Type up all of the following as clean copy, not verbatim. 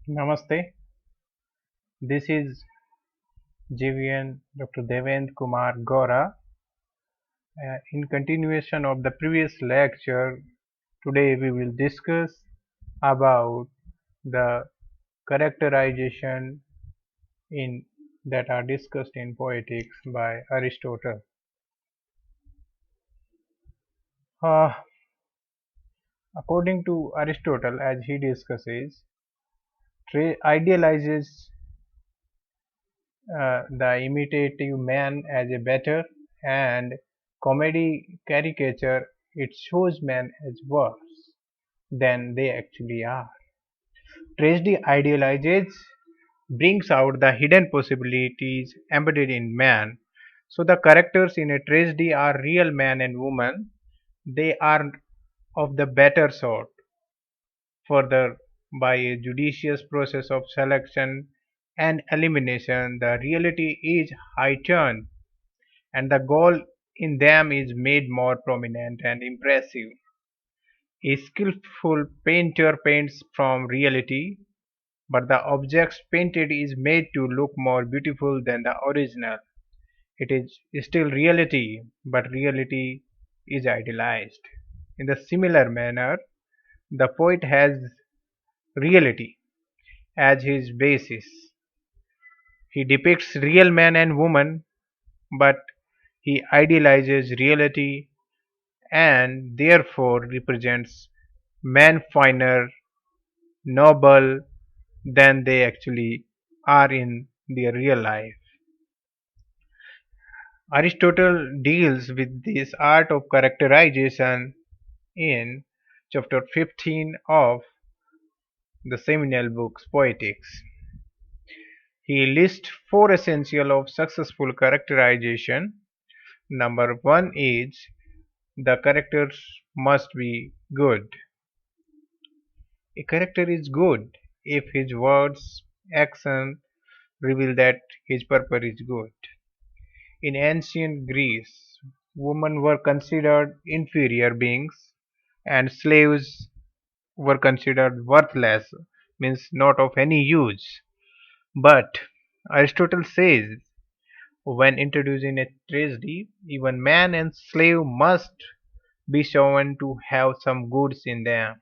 Namaste. This is JVN Dr. Devendra Kumar Gora. In continuation of the previous lecture, today we will discuss about the characterization in that are discussed in poetics by Aristotle. Uh, According to Aristotle, as he discusses, idealizes the imitative man as a better, and comedy caricature it shows men as worse than they actually are. Tragedy idealizes brings out the hidden possibilities embedded in man. So the characters in a tragedy are real man and woman. They are of the better sort. Further, by a judicious process of selection and elimination, the reality is heightened and the goal in them is made more prominent and impressive. A skillful painter paints from reality, but the objects painted is made to look more beautiful than the original. It is still reality, but reality is idealized. In the similar manner, the poet has reality as his basis. He depicts real man and woman, but he idealizes reality and therefore represents men finer, noble than they actually are in their real life. Aristotle deals with this art of characterization in chapter 15 of the seminal books Poetics. He lists four essentials of successful characterization. Number one is the characters must be good. A character is good if his words, action reveal that his purpose is good. In ancient Greece, women were considered inferior beings and slaves were considered worthless, means not of any use. But Aristotle says when introducing a tragedy, even man and slave must be shown to have some goods in them.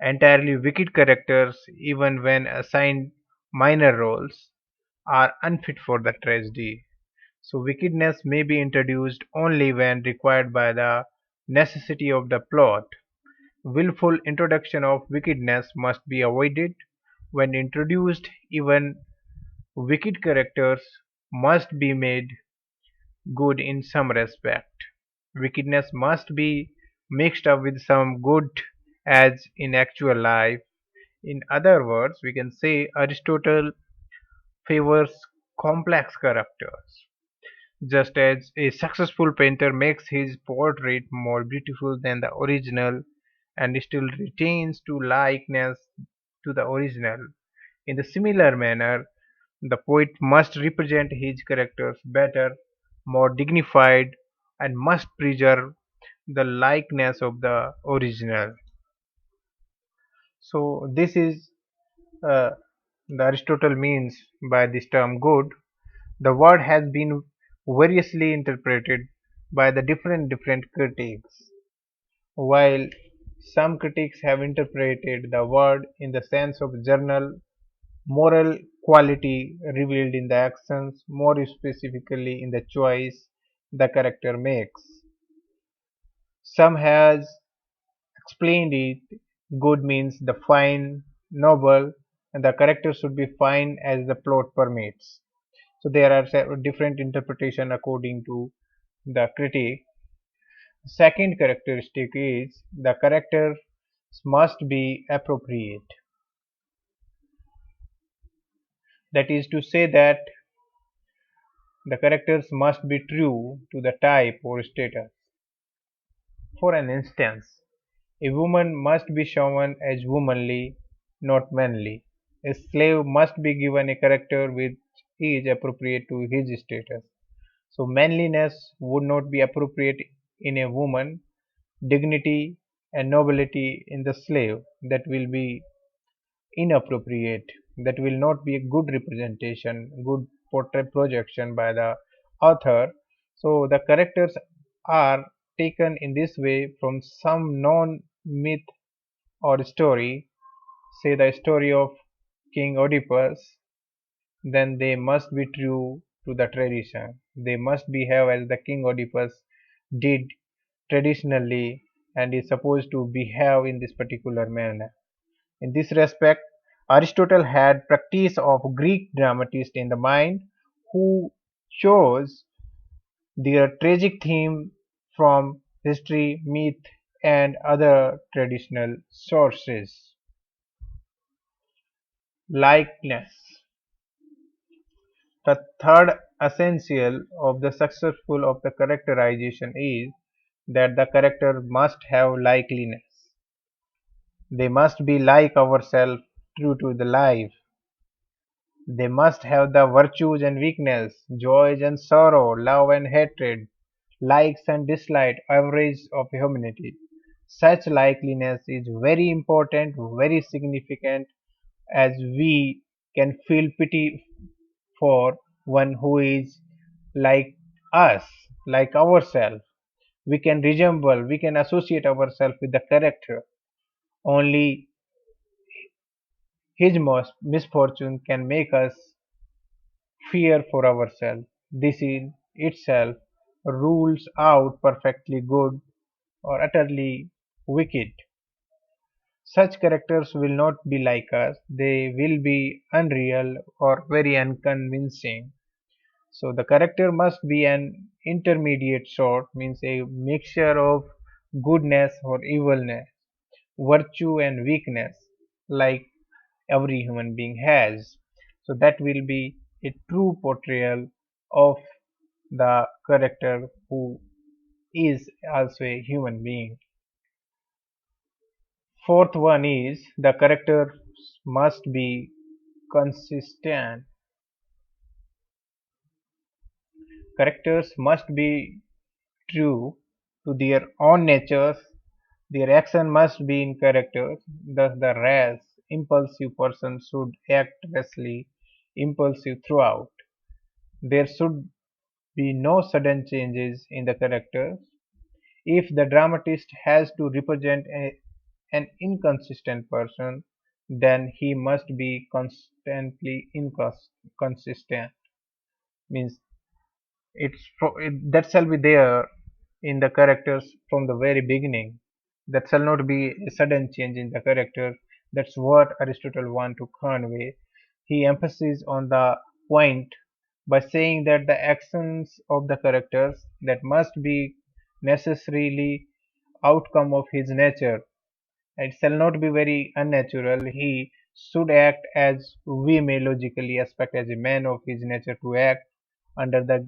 Entirely wicked characters, even when assigned minor roles, are unfit for the tragedy. So wickedness may be introduced only when required by the necessity of the plot. Willful introduction of wickedness must be avoided. When introduced, even wicked characters must be made good in some respect. Wickedness must be mixed up with some good as in actual life. In other words, we can say Aristotle favors complex characters. Just as a successful painter makes his portrait more beautiful than the original and still retains to likeness to the original, in the similar manner, the poet must represent his characters better, more dignified, and must preserve the likeness of the original. So, this is uh, the Aristotle means by this term good. The word has been variously interpreted by the different critics. While some critics have interpreted the word in the sense of general moral quality revealed in the actions, more specifically in the choice the character makes. Some has explained it good means the fine, noble, and the character should be fine as the plot permits. So there are different interpretation according to the critic. Second characteristic is the character must be appropriate. That is to say that the characters must be true to the type or status. For an instance, a woman must be shown as womanly, not manly. A slave must be given a character which is appropriate to his status. So manliness would not be appropriate in a woman, dignity and nobility in the slave that will be inappropriate. That will not be a good representation, good portrait projection by the author. So the characters are taken in this way from some known myth or story, say the story of King Oedipus, then they must be true to the tradition. They must behave as the King Oedipus did traditionally and is supposed to behave in this particular manner. In this respect, Aristotle had practice of Greek dramatists in the mind who chose their tragic theme from history, myth, and other traditional sources. Likeness. The third essential of the successful of the characterization is that the character must have likeliness. They must be like ourselves, true to the life. They must have the virtues and weakness, joys and sorrow, love and hatred, likes and dislikes, average of humanity. Such likeliness is very important, very significant, as we can feel pity for one who is like us, like ourselves. We can resemble, we can associate ourselves with the character. Only his misfortune can make us fear for ourselves. This in itself rules out perfectly good or utterly wicked. Such characters will not be like us, they will be unreal or very unconvincing. So the character must be an intermediate sort, means a mixture of goodness or evilness, virtue and weakness, like every human being has. So that will be a true portrayal of the character who is also a human being. Fourth one is the character must be consistent. Characters must be true to their own natures. Their action must be in character. Thus, the rash, impulsive person should act rashly, impulsive throughout. There should be no sudden changes in the characters. If the dramatist has to represent an inconsistent person, then he must be constantly inconsistent. Means that shall be there in the characters from the very beginning. That shall not be a sudden change in the character. That's what Aristotle want to convey. He emphasizes on the point by saying that the actions of the characters that must be necessarily outcome of his nature. It shall not be very unnatural. He should act as we may logically expect as a man of his nature to act under the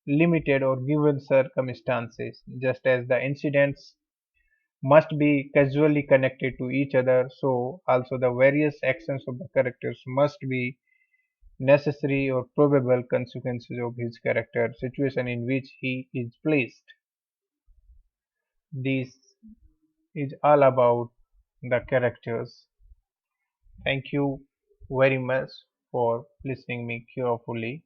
limited or given circumstances, just as the incidents must be causally connected to each other, so also the various actions of the characters must be necessary or probable consequences of his character situation in which he is placed. This is all about the characters. Thank you very much for listening me carefully.